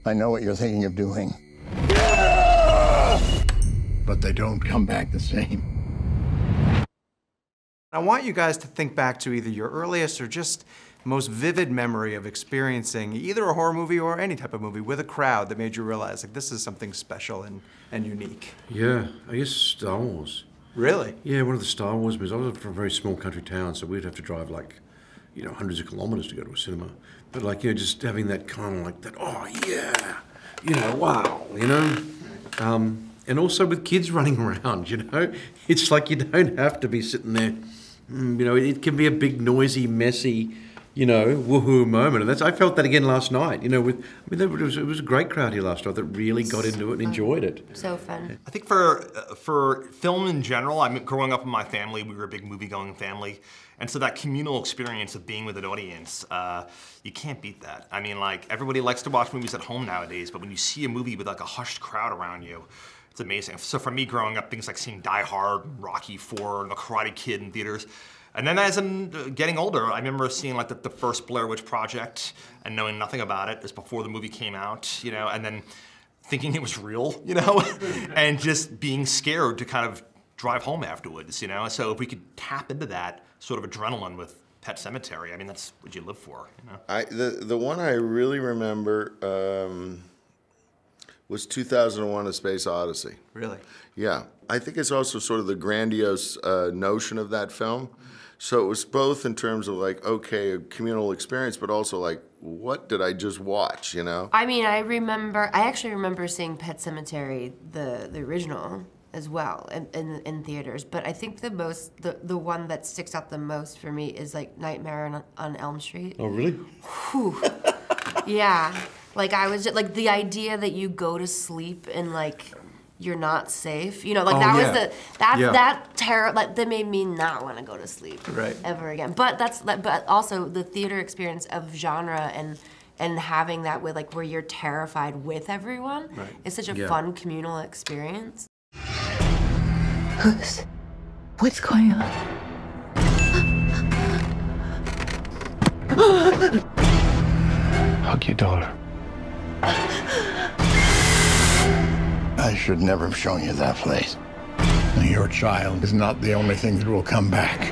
I know what you're thinking of doing. But they don't come back the same. I want you guys to think back to either your earliest or just most vivid memory of experiencing either a horror movie or any type of movie with a crowd that made you realize, like, this is something special and unique. Yeah, I guess Star Wars. Really? Yeah, one of the Star Wars movies. I was from a very small country town, so we'd have to drive, like, you know, hundreds of kilometers to go to a cinema. But, like, you know, just having that kind of like that, oh, yeah, you know, wow, you know? And also with kids running around, you know? It's like you don't have to be sitting there. You know, it can be a big, noisy, messy, you know, woohoo moment. And I felt that again last night, you know, it was a great crowd here last night that really got into it and enjoyed it. So fun. I think for film in general, I mean, growing up in my family, we were a big movie-going family. And so that communal experience of being with an audience, you can't beat that. I mean, like, everybody likes to watch movies at home nowadays, but when you see a movie with, like, a hushed crowd around you, it's amazing. So for me, growing up, things like seeing Die Hard, Rocky IV, and The Karate Kid in theaters. And then as I'm getting older, I remember seeing like the first Blair Witch Project and knowing nothing about it. It's before the movie came out, you know, and then thinking it was real, you know, and just being scared to kind of drive home afterwards, you know. So if we could tap into that sort of adrenaline with Pet Sematary, I mean, that's what you live for, you know. The one I really remember was 2001: A Space Odyssey. Really? Yeah. I think it's also sort of the grandiose notion of that film. So it was both in terms of like, okay, a communal experience, but also like, what did I just watch, you know? I mean, I actually remember seeing Pet Sematary, the original, as well, in theaters. But I think the one that sticks out the most for me is like Nightmare on Elm Street. Oh, really? Whew. Yeah. Like, I was just, like, the idea that you go to sleep and, like, you're not safe, you know, like, that terror, like, that made me not want to go to sleep ever again. But but also the theater experience of genre and having that with, like, where you're terrified with everyone is such a fun communal experience. What's going on? Hug your daughter. I should never have shown you that place. Your child is not the only thing that will come back.